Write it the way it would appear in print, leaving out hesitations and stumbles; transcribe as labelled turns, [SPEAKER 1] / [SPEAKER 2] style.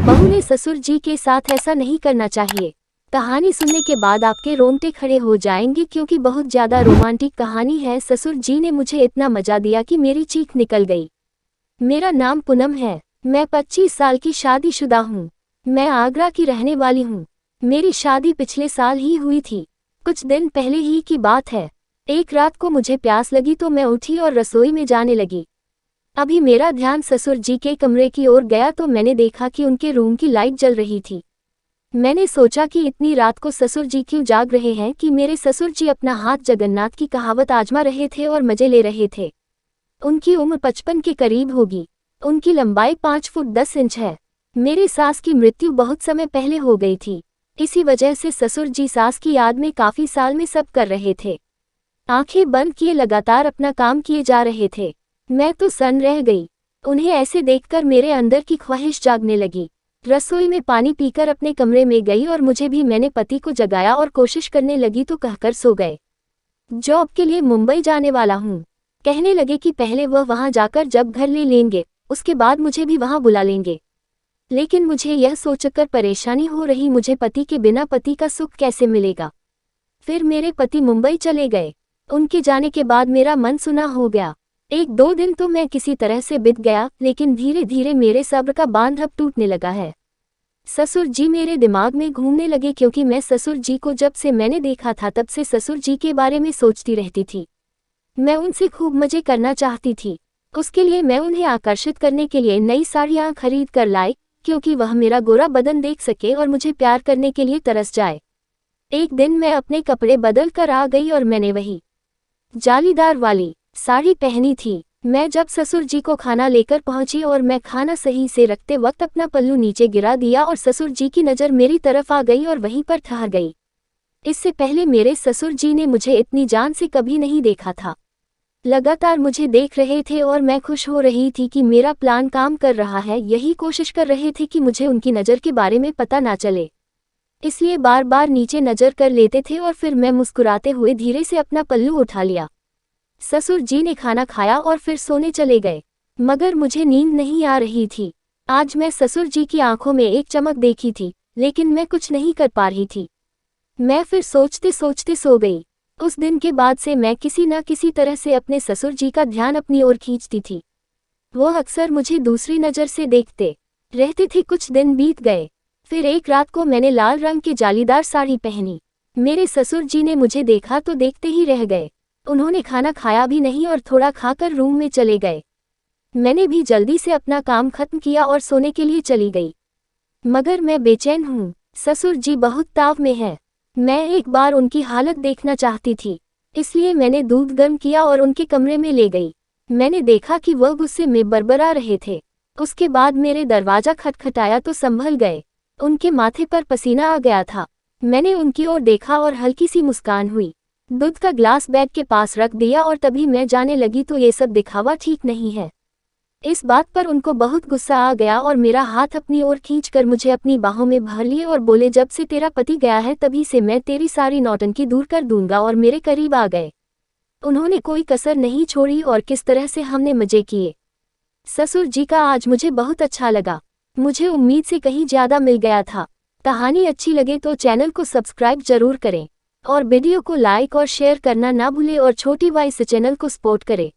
[SPEAKER 1] बहू ने ससुर जी के साथ ऐसा नहीं करना चाहिए। कहानी सुनने के बाद आपके रोंगटे खड़े हो जाएंगे क्योंकि बहुत ज्यादा रोमांटिक कहानी है। ससुर जी ने मुझे इतना मजा दिया कि मेरी चीख निकल गई। मेरा नाम पूनम है। मैं 25 साल की शादीशुदा हूँ। मैं आगरा की रहने वाली हूँ। मेरी शादी पिछले साल ही हुई थी। कुछ दिन पहले ही की बात है। एक रात को मुझे प्यास लगी तो मैं उठी और रसोई में जाने लगी। अभी मेरा ध्यान ससुर जी के कमरे की ओर गया तो मैंने देखा कि उनके रूम की लाइट जल रही थी। मैंने सोचा कि इतनी रात को ससुर जी क्यों जाग रहे हैं कि मेरे ससुर जी अपना हाथ जगन्नाथ की कहावत आजमा रहे थे और मजे ले रहे थे। उनकी उम्र 55 के करीब होगी। उनकी लंबाई 5 फुट 10 इंच है। मेरी सास की मृत्यु बहुत समय पहले हो गई थी। इसी वजह से ससुर जी सास की याद में काफी साल में सब कर रहे थे। आंखें बंद किए लगातार अपना काम किए जा रहे थे। मैं तो सन्न रह गई। उन्हें ऐसे देखकर मेरे अंदर की ख्वाहिश जागने लगी। रसोई में पानी पीकर अपने कमरे में गई और मुझे भी मैंने पति को जगाया और कोशिश करने लगी तो कहकर सो गए। जॉब के लिए मुंबई जाने वाला हूँ। कहने लगे कि पहले वह वहां जाकर जब घर ले लेंगे उसके बाद मुझे भी वहां बुला लेंगे। लेकिन मुझे यह सोचकर परेशानी हो रही, मुझे पति के बिना पति का सुख कैसे मिलेगा। फिर मेरे पति मुंबई चले गए। उनके जाने के बाद मेरा मन सुना हो गया। 1-2 दिन तो मैं किसी तरह से बीत गया, लेकिन धीरे धीरे मेरे सब्र का बांध अब टूटने लगा है। ससुर जी मेरे दिमाग में घूमने लगे क्योंकि मैं ससुर जी को जब से मैंने देखा था तब से ससुर जी के बारे में सोचती रहती थी। मैं उनसे खूब मजे करना चाहती थी। उसके लिए मैं उन्हें आकर्षित करने के लिए नई साड़ियां खरीद कर लाई क्योंकि वह मेरा गोरा बदन देख सके और मुझे प्यार करने के लिए तरस जाए। एक दिन मैं अपने कपड़े बदल कर आ गई और मैंने वही जालीदार वाली साड़ी पहनी थी। मैं जब ससुर जी को खाना लेकर पहुंची और मैं खाना सही से रखते वक्त अपना पल्लू नीचे गिरा दिया और ससुर जी की नज़र मेरी तरफ आ गई और वहीं पर ठहर गई। इससे पहले मेरे ससुर जी ने मुझे इतनी जान से कभी नहीं देखा था। लगातार मुझे देख रहे थे और मैं खुश हो रही थी कि मेरा प्लान काम कर रहा है। यही कोशिश कर रहे थे कि मुझे उनकी नज़र के बारे में पता ना चले, इसलिए बार बार नीचे नज़र कर लेते थे और फिर मैं मुस्कुराते हुए धीरे से अपना पल्लू उठा लिया। ससुर जी ने खाना खाया और फिर सोने चले गए, मगर मुझे नींद नहीं आ रही थी। आज मैं ससुर जी की आंखों में एक चमक देखी थी, लेकिन मैं कुछ नहीं कर पा रही थी। मैं फिर सोचते सोचते सो गई। उस दिन के बाद से मैं किसी न किसी तरह से अपने ससुर जी का ध्यान अपनी ओर खींचती थी। वो अक्सर मुझे दूसरी नज़र से देखते रहते थे। कुछ दिन बीत गए। फिर एक रात को मैंने लाल रंग की जालीदार साड़ी पहनी। मेरे ससुर जी ने मुझे देखा तो देखते ही रह गए। उन्होंने खाना खाया भी नहीं और थोड़ा खाकर रूम में चले गए। मैंने भी जल्दी से अपना काम खत्म किया और सोने के लिए चली गई। मगर मैं बेचैन हूँ। ससुर जी बहुत ताव में है। मैं एक बार उनकी हालत देखना चाहती थी, इसलिए मैंने दूध गर्म किया और उनके कमरे में ले गई। मैंने देखा कि वह गुस्से में बड़बड़ा रहे थे। उसके बाद मेरे दरवाज़ा खटखटाया तो संभल गए। उनके माथे पर पसीना आ गया था। मैंने उनकी ओर देखा और हल्की सी मुस्कान हुई। दूध का ग्लास बेड के पास रख दिया और तभी मैं जाने लगी तो ये सब दिखावा ठीक नहीं है। इस बात पर उनको बहुत गुस्सा आ गया और मेरा हाथ अपनी ओर खींचकर मुझे अपनी बाहों में भर लिए और बोले, जब से तेरा पति गया है तभी से मैं तेरी सारी नौटंकी दूर कर दूंगा, और मेरे करीब आ गए। उन्होंने कोई कसर नहीं छोड़ी और किस तरह से हमने मजे किए। ससुर जी का आज मुझे बहुत अच्छा लगा। मुझे उम्मीद से कहीं ज़्यादा मिल गया था। कहानी अच्छी लगे तो चैनल को सब्सक्राइब जरूर करें और वीडियो को लाइक और शेयर करना ना भूलें और छोटी वॉइस से चैनल को सपोर्ट करें।